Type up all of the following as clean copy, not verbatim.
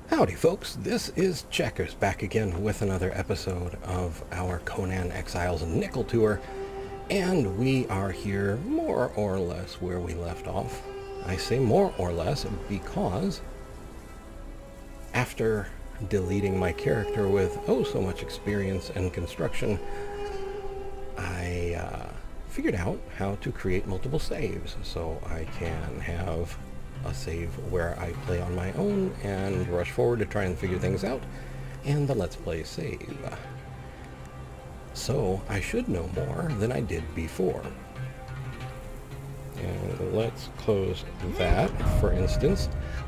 Howdy folks, this is Checkers back again with another episode of our Conan Exiles Nickel Tour, and we are here more or less where we left off. I say more or less because after deleting my character with oh so much experience and construction, I figured out how to create multiple saves so I can have a save where I play on my own and rush forward to try and figure things out, and the Let's Play save. So I should know more than I did before. And let's close that, for instance.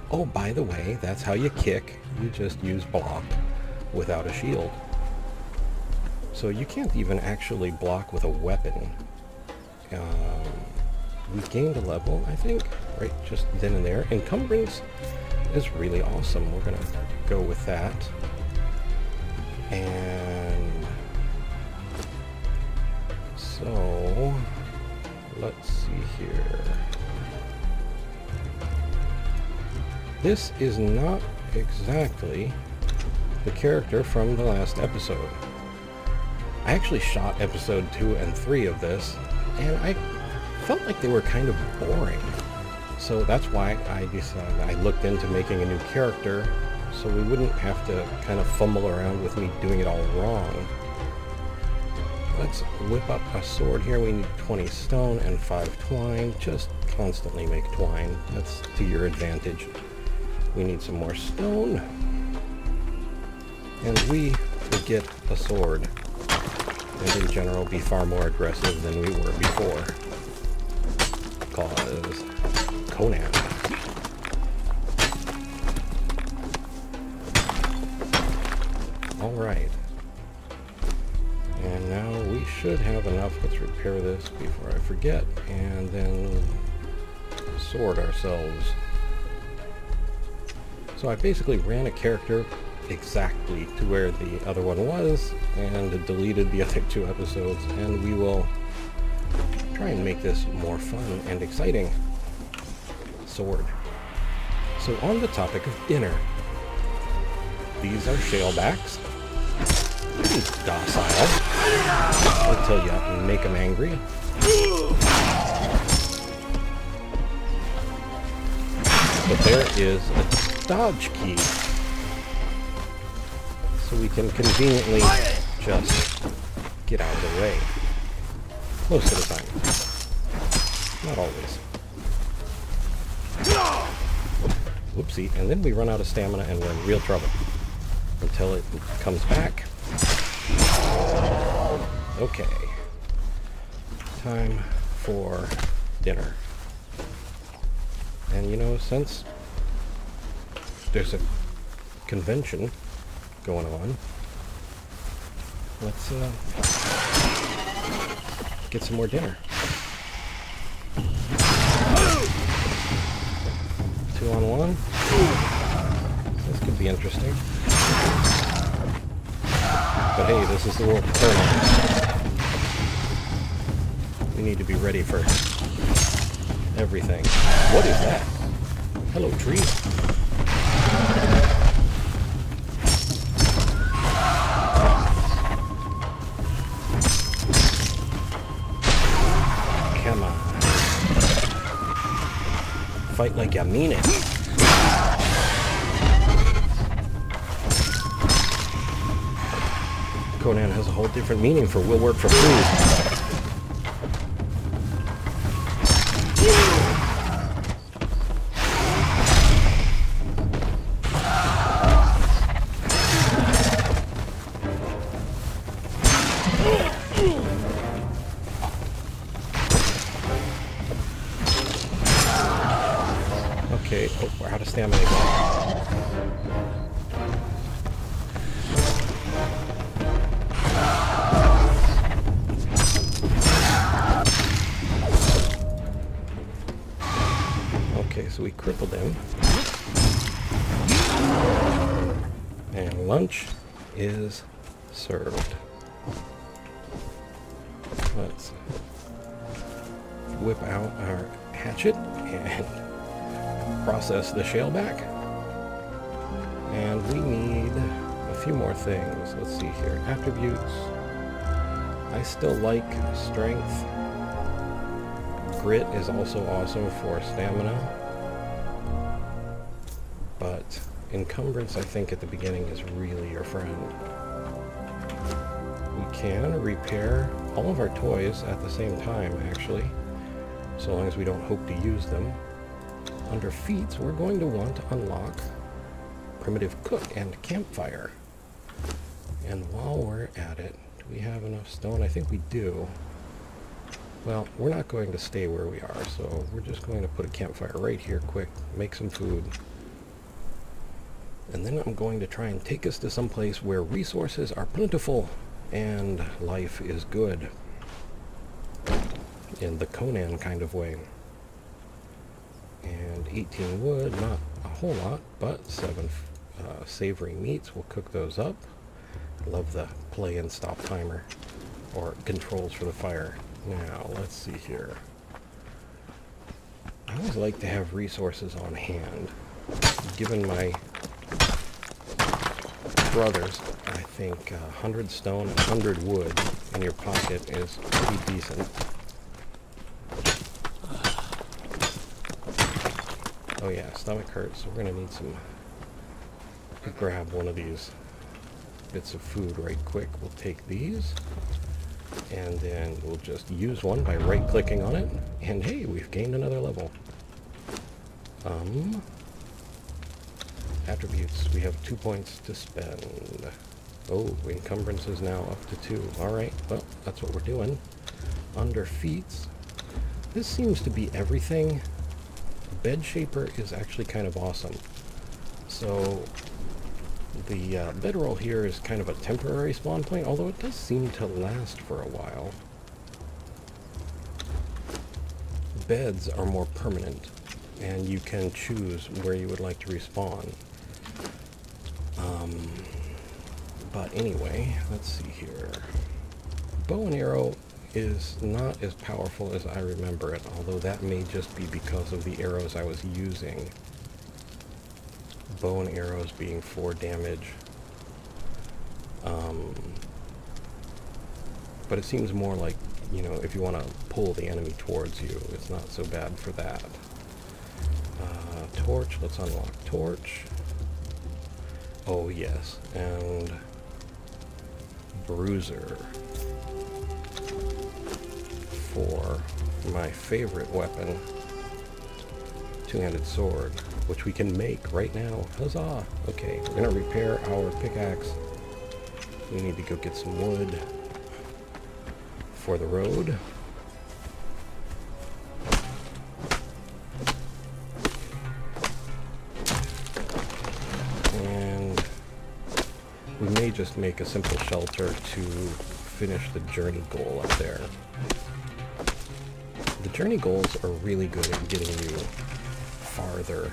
Oh, by the way, that's how you kick. You just use block without a shield. So you can't even actually block with a weapon. We gained a level, I think, right just then and there. Encumbrance is really awesome. We're going to go with that. And so, let's see here. This is not exactly the character from the last episode. I actually shot episode 2 and 3 of this, and I felt like they were kind of boring. So that's why I decided I looked into making a new character so we wouldn't have to kind of fumble around with me doing it all wrong. Let's whip up a sword here. We need 20 stone and 5 twine. Just constantly make twine. That's to your advantage. We need some more stone. And we will get a sword. And in general be far more aggressive than we were before. Because Conan. Alright. And now we should have enough. Let's repair this before I forget. And then sword ourselves. So I basically ran a character exactly to where the other one was and deleted the other 2 episodes, and we will try and make this more fun and exciting. Sword. So on the topic of dinner, these are shalebacks. Pretty docile until you make them angry. But there is a dodge key, so we can conveniently just get out of the way. Most of the time. Not always. Whoopsie. And then we run out of stamina and we're in real trouble. Until it comes back. Okay. Time for dinner. And you know, since there's a convention going on, let's get some more dinner. 2-on-1. This could be interesting. But hey, this is the world of Conan. We need to be ready for everything. What is that? Hello, tree. Come on. Fight like you mean it. Conan has a whole different meaning for will work for food. Okay, oh, we're out of stamina again. Okay, so we crippled him. And lunch is served. Let's whip out our hatchet and process the shale back. And we need a few more things. Let's see here. Attributes. I still like strength. Grit is also awesome for stamina. But encumbrance, I think, at the beginning is really your friend. We can repair all of our toys at the same time, actually, so long as we don't hope to use them. Under feats, we're going to want to unlock primitive cook and campfire. And while we're at it, do we have enough stone? I think we do. Well, we're not going to stay where we are, so we're just going to put a campfire right here quick, make some food. And then I'm going to try and take us to some place where resources are plentiful and life is good. In the Conan kind of way. And 18 wood, not a whole lot, but 7 savory meats. We'll cook those up. I love the play and stop timer, or controls for the fire. Now, let's see here. I always like to have resources on hand. Given my brothers, I think 100 stone and 100 wood in your pocket is pretty decent. Oh yeah, stomach hurts, so we're gonna need some... grab one of these bits of food right quick. We'll take these, and then we'll just use one by right-clicking on it, and hey, we've gained another level. Attributes, we have 2 points to spend. Oh, encumbrance is now up to 2. Alright, well, that's what we're doing. Under feats, this seems to be everything. Bed shaper is actually kind of awesome. So the bedroll here is kind of a temporary spawn point, although it does seem to last for a while. Beds are more permanent, and you can choose where you would like to respawn. But anyway, let's see here. Bow and arrow is not as powerful as I remember it, although that may just be because of the arrows I was using. Bow and arrows being 4 damage. But it seems more like, you know, if you want to pull the enemy towards you, it's not so bad for that. Torch, let's unlock torch. Oh yes, and bruiser for my favorite weapon, two-handed sword, which we can make right now. Huzzah! Okay, we're gonna repair our pickaxe. We need to go get some wood for the road. And we may just make a simple shelter to finish the journey goal up there. The journey goals are really good at getting you farther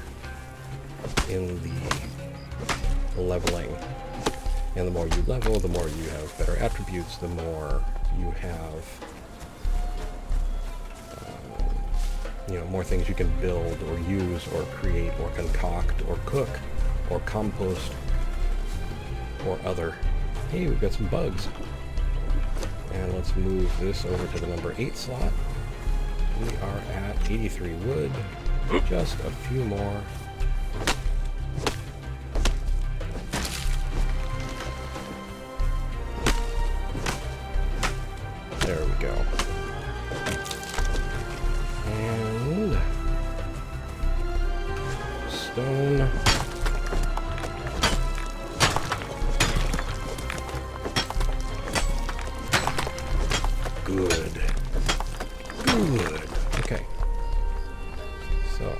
in the leveling. And the more you level, the more you have better attributes, the more you have, you know, more things you can build or use or create or concoct or cook or compost or other. Hey, we've got some bugs. And let's move this over to the number 8 slot. We are at 83 wood. Just a few more. There we go. And stone. Good. Good. Okay. So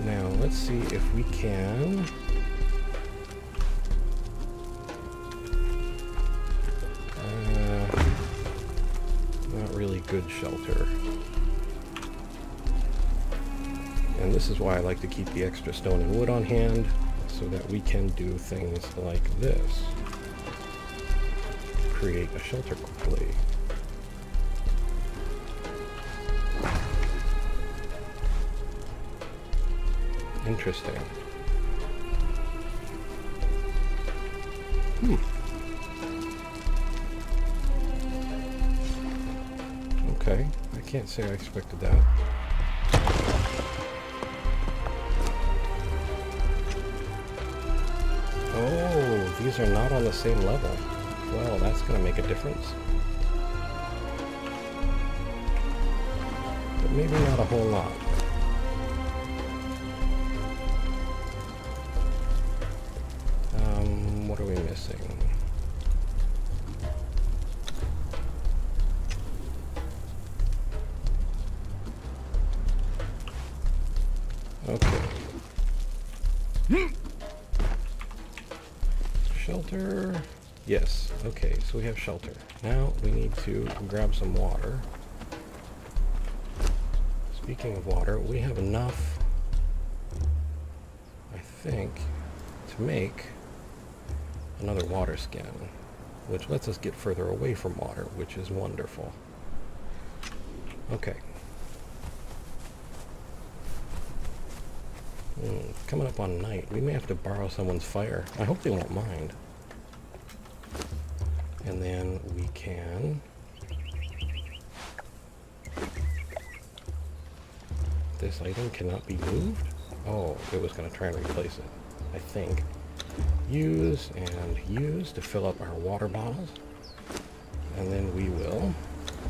now let's see if we can not really good shelter. And this is why I like to keep the extra stone and wood on hand, so that we can do things like this. Create a shelter quickly. Interesting. Okay, I can't say I expected that. Oh, these are not on the same level. Well, that's going to make a difference. But maybe not a whole lot. What are we missing? Okay. Shelter. Yes. Okay, so we have shelter. Now we need to grab some water. Speaking of water, we have enough, I think, to make another water skin, which lets us get further away from water, which is wonderful. Okay. Coming up on night, we may have to borrow someone's fire. I hope they won't mind. And then we can... This item cannot be moved? Oh, it was going to try and replace it, I think. Use and use to fill up our water bottles. And then we will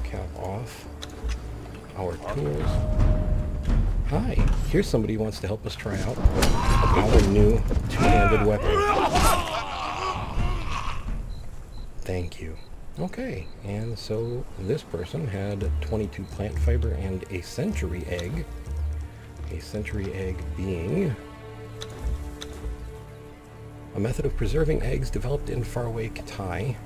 cap off our tools. Hi, here's somebody who wants to help us try out our new two-handed weapon. Thank you. Okay, and so this person had 22 plant fiber and a century egg. A century egg being a method of preserving eggs developed in faraway Kitai.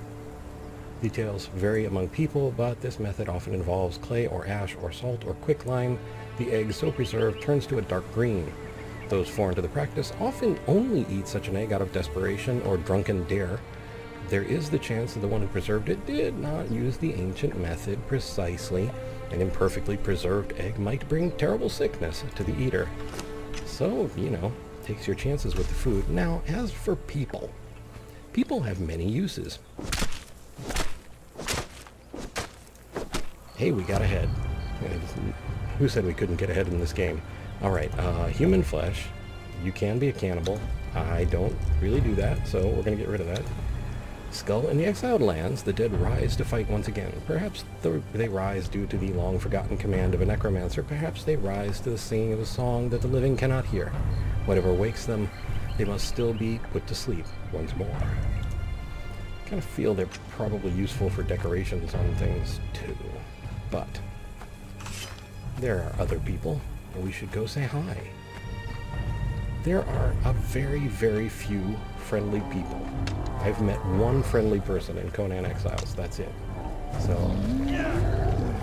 Details vary among people, but this method often involves clay or ash or salt or quicklime. The egg so preserved turns to a dark green. Those foreign to the practice often only eat such an egg out of desperation or drunken dare. There is the chance that the one who preserved it did not use the ancient method precisely. An imperfectly preserved egg might bring terrible sickness to the eater. So, you know, takes your chances with the food. Now, as for people, people have many uses. Hey, we got ahead. Who said we couldn't get ahead in this game? Alright, human flesh. You can be a cannibal. I don't really do that, so we're going to get rid of that. Skull. In the exiled lands, the dead rise to fight once again. Perhaps they rise due to the long-forgotten command of a necromancer. Perhaps they rise to the singing of a song that the living cannot hear. Whatever wakes them, they must still be put to sleep once more. I kind of feel they're probably useful for decorations on things, too. But there are other people, and we should go say hi. There are a very, very few friendly people. I've met one friendly person in Conan Exiles, that's it. So,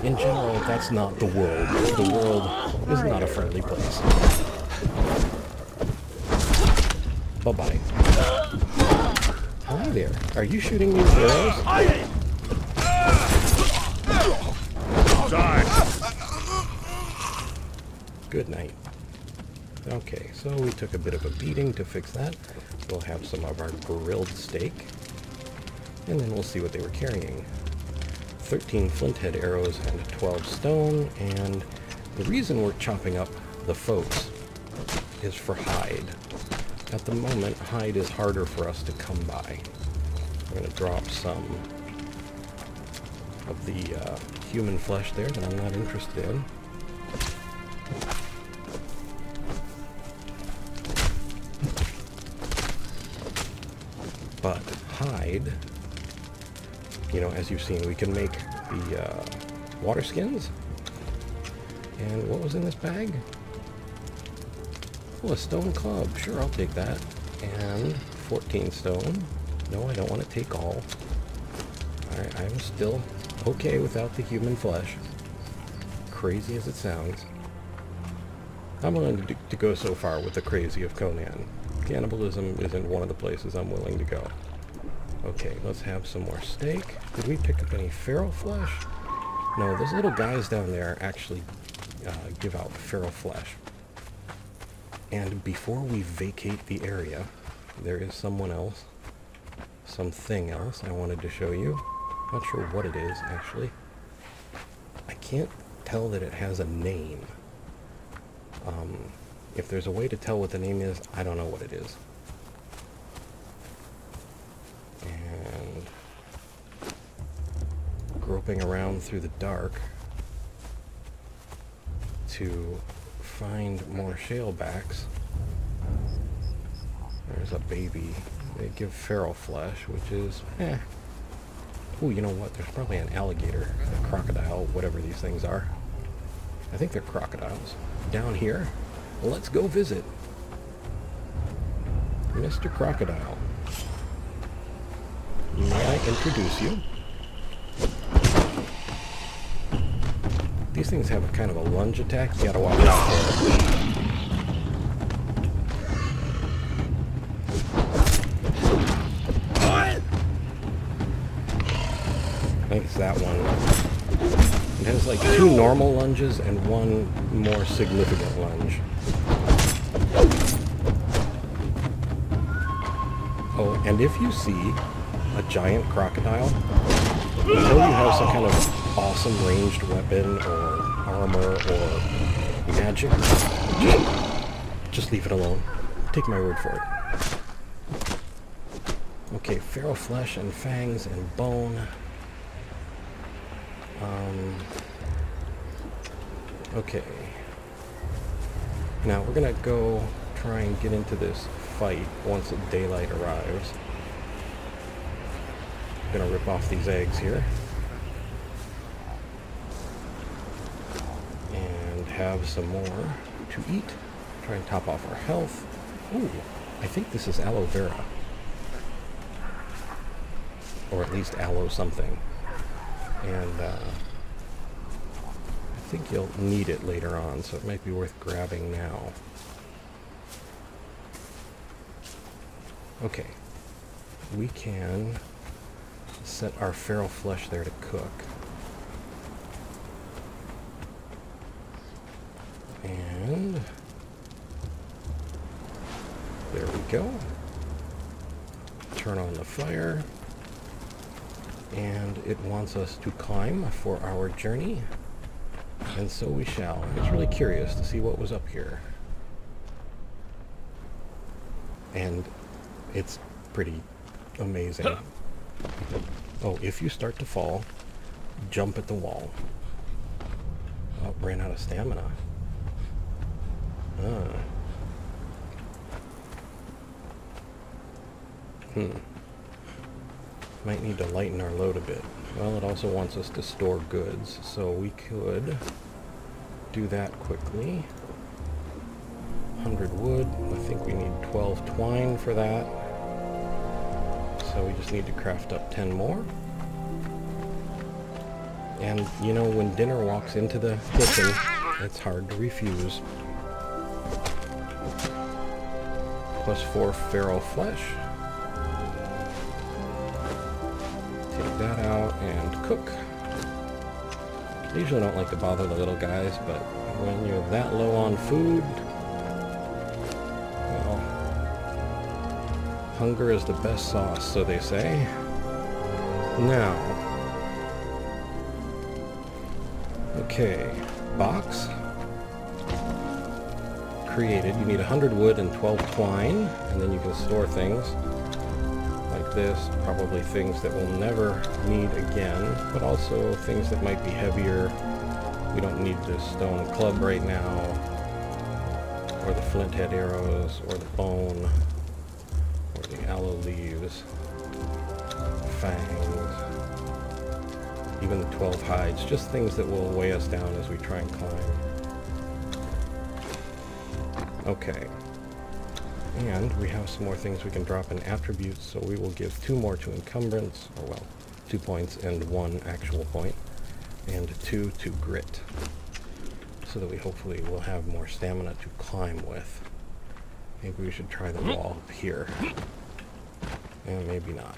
in general, that's not the world. The world is not a friendly place. Bye-bye. Hi there. Are you shooting me with arrows? Good night. Okay, so we took a bit of a beating to fix that. We'll have some of our grilled steak. And then we'll see what they were carrying. 13 flint head arrows and 12 stone. And the reason we're chopping up the folks is for hide. At the moment, hide is harder for us to come by. We're going to drop some of the human flesh there that I'm not interested in. But hide, you know, as you've seen, we can make the water skins. And what was in this bag? Oh, a stone club. Sure, I'll take that. And 14 stone. No, I don't want to take all. Alright, I'm still okay without the human flesh. Crazy as it sounds. I'm willing to go so far with the crazy of Conan. Cannibalism isn't one of the places I'm willing to go. Okay, let's have some more steak. Did we pick up any feral flesh? No, those little guys down there actually give out feral flesh. And before we vacate the area, there is someone else something else I wanted to show you. Not sure what it is, actually. I can't tell that it has a name. If there's a way to tell what the name is, I don't know what it is. And groping around through the dark to find more shalebacks. There's a baby. They give feral flesh, which is, Ooh, you know what? There's probably an alligator, a crocodile, whatever these things are. I think they're crocodiles. Down here, let's go visit Mr. Crocodile. May I introduce you? These things have a kind of a lunge attack. You gotta watch out for it. I think it's that one. It has like 2 normal lunges and 1 more significant lunge. Oh, and if you see a giant crocodile, until you have some kind of awesome ranged weapon or armor or magic, just leave it alone. Take my word for it. Okay, feral flesh and fangs and bone. Okay. Now we're gonna go try and get into this fight once daylight arrives. I'm gonna rip off these eggs here. And have some more to eat. Try and top off our health. Ooh, I think this is aloe vera. Or at least aloe something. And I think you'll need it later on, so it might be worth grabbing now. Okay, we can set our feral flesh there to cook. And there we go. Turn on the fire. And it wants us to climb for our journey. And so we shall. I was really curious to see what was up here. And it's pretty amazing. Oh, if you start to fall, jump at the wall. Oh, ran out of stamina. Might need to lighten our load a bit. Well, it also wants us to store goods, so we could do that quickly. 100 wood. I think we need 12 twine for that. So we just need to craft up 10 more. And, you know, when dinner walks into the kitchen, it's hard to refuse. +4 feral flesh. Take that out and cook. I usually don't like to bother the little guys, but when you're that low on food, well, hunger is the best sauce, so they say. Now, okay, box created. You need 100 wood and 12 twine, and then you can store things like this, probably things that we'll never need again, but also things that might be heavier. We don't need the stone club right now, or the flint head arrows, or the bone, or the aloe leaves, fangs, even the 12 hides, just things that will weigh us down as we try and climb. Okay. And we have some more things we can drop in attributes, so we will give 2 more to encumbrance, or well, 2 points and 1 actual point, and 2 to grit, so that we hopefully will have more stamina to climb with. Maybe we should try the wall up here. And maybe not.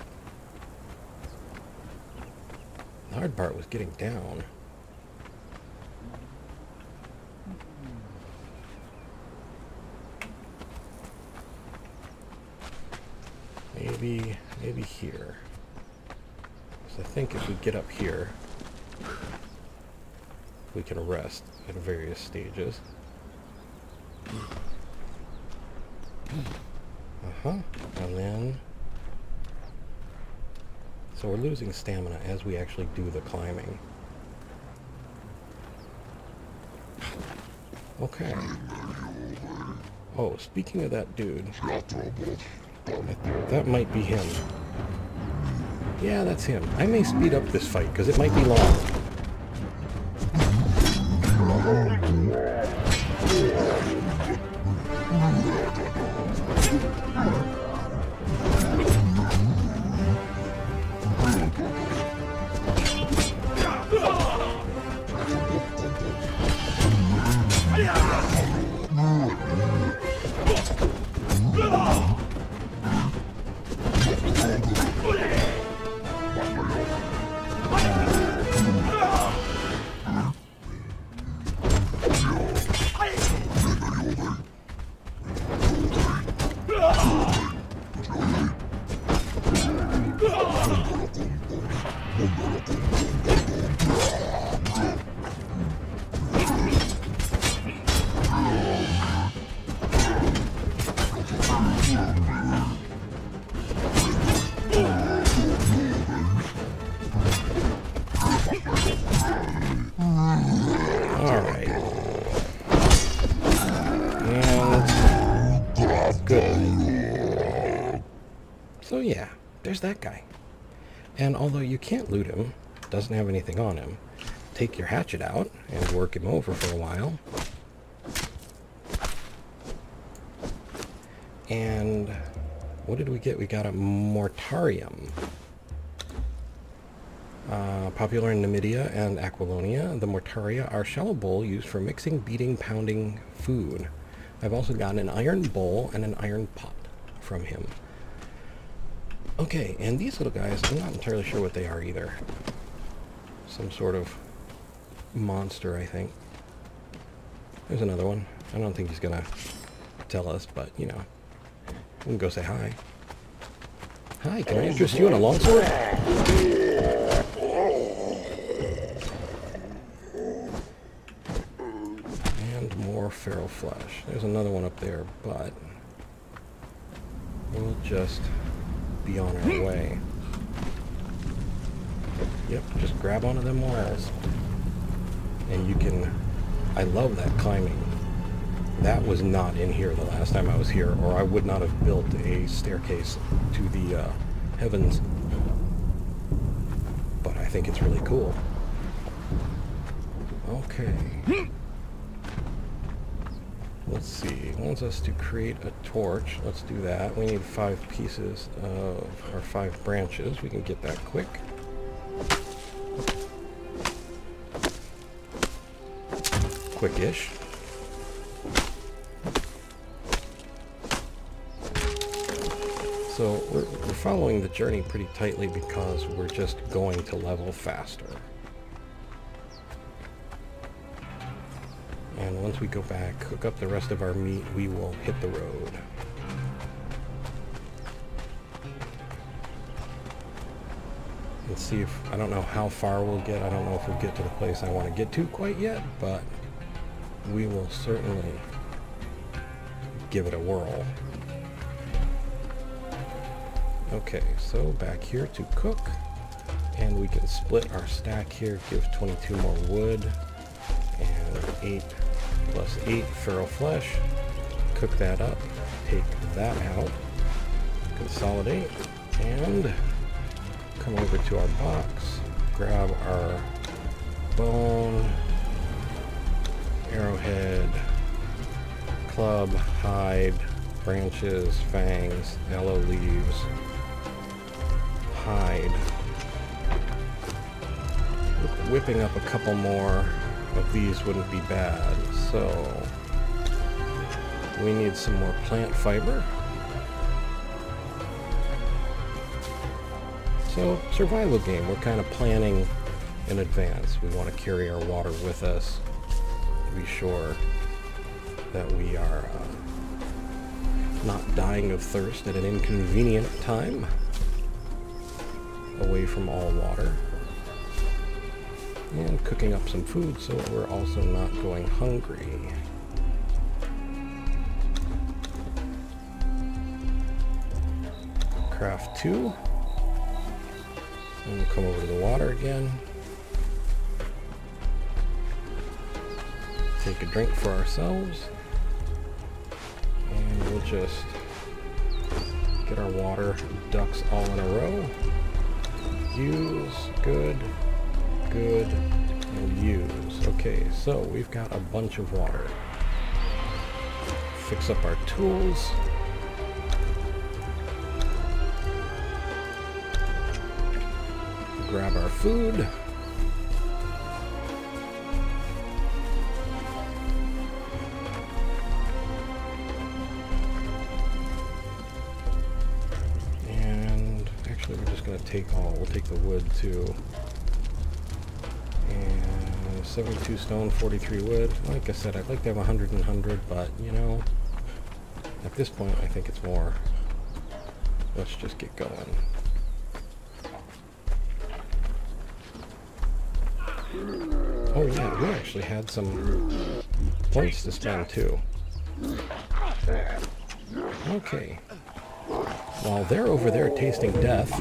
The hard part was getting down. Maybe maybe here. So I think if we get up here, we can rest at various stages. And then... So we're losing stamina as we actually do the climbing. Okay. Oh, speaking of that dude, that might be him. Yeah, that's him. I may speed up this fight, because it might be long. So yeah, there's that guy. And although you can't loot him, doesn't have anything on him, take your hatchet out and work him over for a while. And what did we get? We got a mortarium. Popular in Numidia and Aquilonia, the mortaria are shallow bowl used for mixing, beating, pounding food. I've also gotten an iron bowl and an iron pot from him. Okay, and these little guys, I'm not entirely sure what they are either. Some sort of monster, I think. There's another one. I don't think he's gonna tell us, but, you know, we can go say hi. Hi, can I interest you in a longsword? And more feral flesh. There's another one up there, but we'll just be on our way. Yep, just grab onto them walls. And you can... I love that climbing. That was not in here the last time I was here, or I would not have built a staircase to the heavens. But I think it's really cool. Okay. Let's see. It wants us to create a torch. Let's do that. We need 5 pieces of, or 5 branches. We can get that quick. Quickish. So we're following the journey pretty tightly because we're just going to level faster. And once we go back, cook up the rest of our meat, we will hit the road. Let's see if, I don't know how far we'll get. I don't know if we'll get to the place I want to get to quite yet, but we will certainly give it a whirl. Okay, so back here to cook, and we can split our stack here, give 22 more wood, and 8 plus 8 feral flesh. Cook that up, take that out, consolidate, and come over to our box, grab our bone, arrowhead, club, hide, branches, fangs, aloe leaves, hide. Whipping up a couple more of these wouldn't be bad. So we need some more plant fiber. So survival game, we're kind of planning in advance. We want to carry our water with us to be sure that we are not dying of thirst at an inconvenient time, away from all water, and cooking up some food so we're also not going hungry. Craft 2, and we'll come over to the water again, take a drink for ourselves, and we'll just get our water ducks all in a row. Use, good, good, and use. Okay, so we've got a bunch of water. Fix up our tools. Grab our food. We'll take the wood too. And 72 stone, 43 wood. Like I said, I'd like to have 100 and 100, but you know, at this point I think it's more. Let's just get going. Oh yeah, we actually had some points to spend too. Okay. While they're over there tasting death,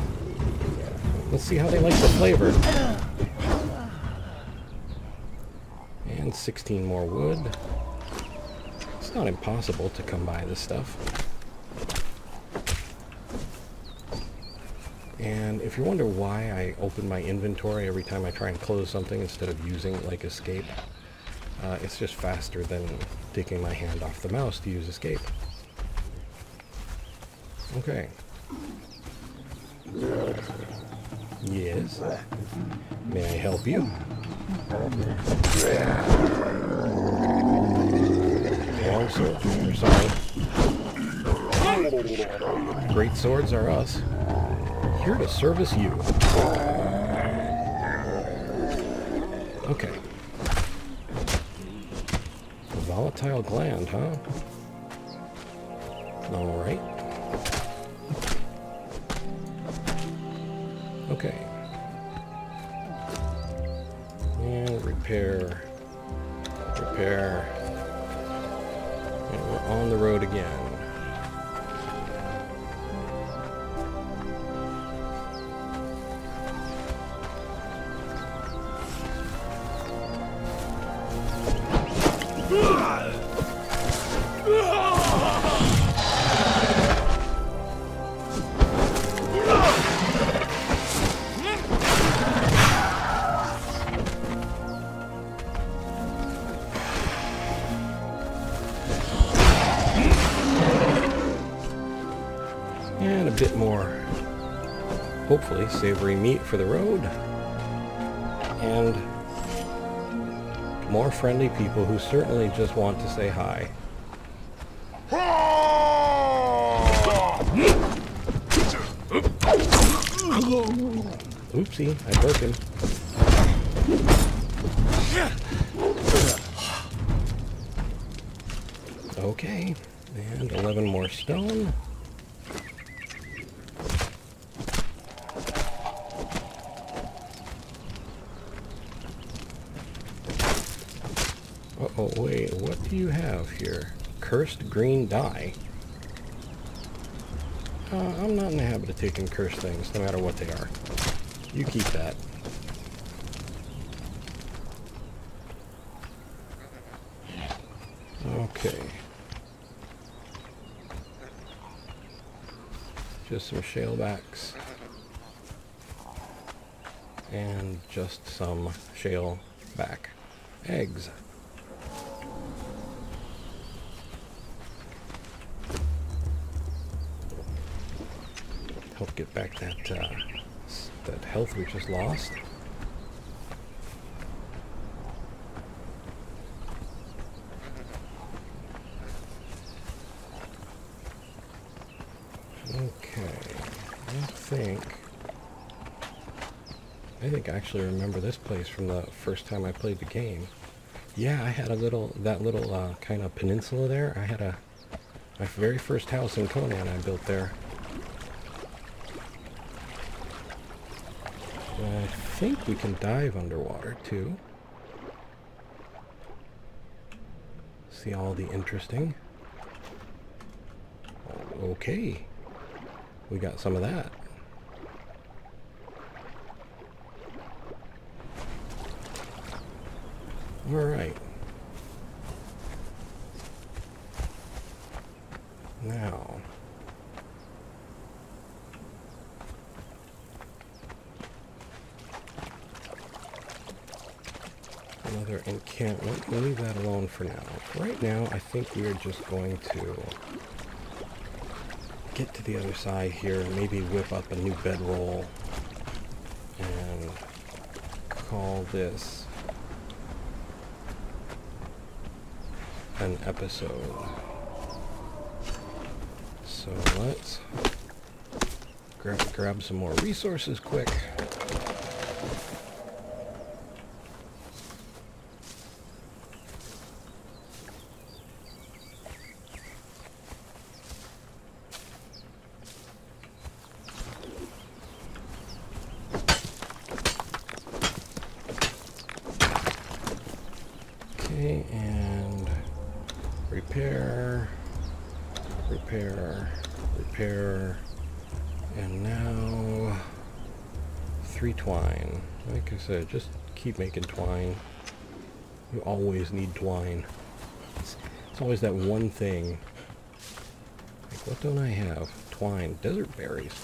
let's see how they like the flavor. And 16 more wood. It's not impossible to come by this stuff. And if you wonder why I open my inventory every time I try and close something instead of using like escape, it's just faster than taking my hand off the mouse to use escape. Okay. Yes. May I help you? Long sword. Sorry. Great swords are us. Here to service you. Okay. A volatile gland, huh? Alright. Okay. And repair. Repair. And we're on the road again. And a bit more, hopefully, savory meat for the road. And more friendly people who certainly just want to say hi. Oopsie, I broke him. Okay, and 11 more stone. Uh-oh, wait, what do you have here? Cursed green dye. I'm not in the habit of taking cursed things, no matter what they are. You keep that. Okay. Just some shalebacks. And just some shaleback eggs. Help get back that health we just lost. Okay, I think I actually remember this place from the first time I played the game. Yeah, I had that little kind of peninsula there. I My very first house in Conan I built there. I think we can dive underwater too. See all the interesting. Okay. We got some of that. Alright. Now. Another encampment. We'll leave that alone for now. Right now, I think we are just going to get to the other side here and maybe whip up a new bedroll and call this an episode. So let's grab some more resources quick. Okay, and repair, and now 3 twine. Like I said, just keep making twine. You always need twine. It's always that one thing. Like, what don't I have? Twine. Desert berries.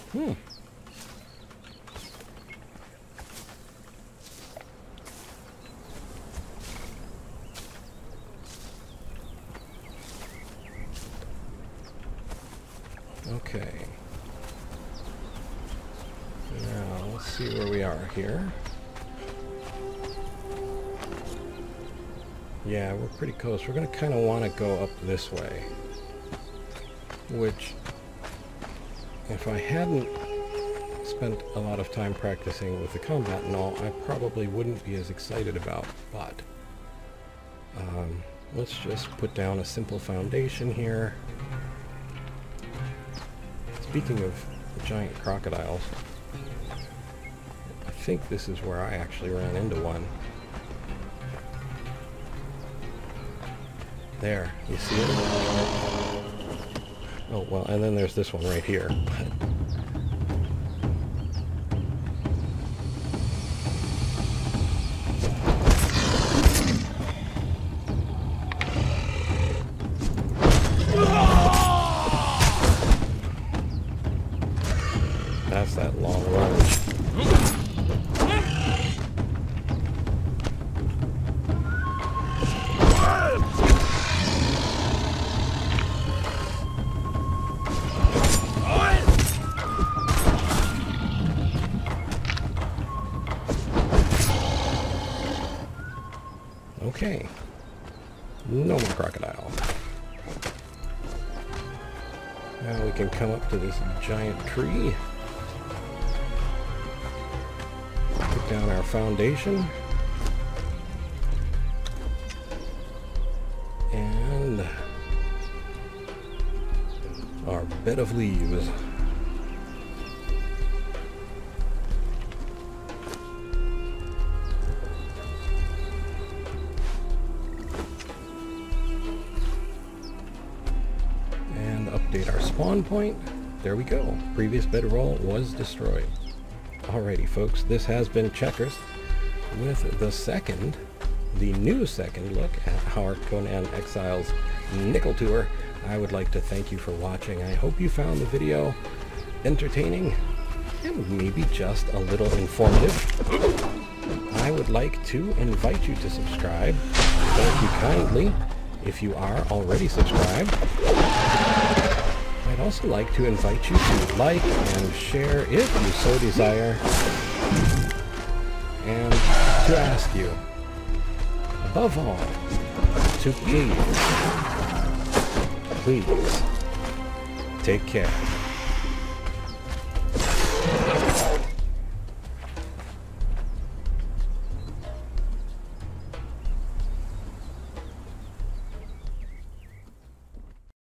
Okay. Now, let's see where we are here. Yeah, we're pretty close. We're going to kind of want to go up this way. Which, if I hadn't spent a lot of time practicing with the combat and all, I probably wouldn't be as excited about. But, let's just put down a simple foundation here. Speaking of the giant crocodiles, I think this is where I actually ran into one. There, you see it? Oh, well, and then there's this one right here. That's that long run. Okay. No more crocodile. Now we can come up to this giant tree. Put down our foundation. And our bed of leaves. Update our spawn point. There we go. Previous bedroll was destroyed. Alrighty, folks, this has been Checkers with the new second look at our Conan Exiles Nickel Tour. I would like to thank you for watching. I hope you found the video entertaining and maybe just a little informative. I would like to invite you to subscribe. Thank you kindly if you are already subscribed. I'd also like to invite you to like and share if you so desire, and to ask you, above all, to please take care.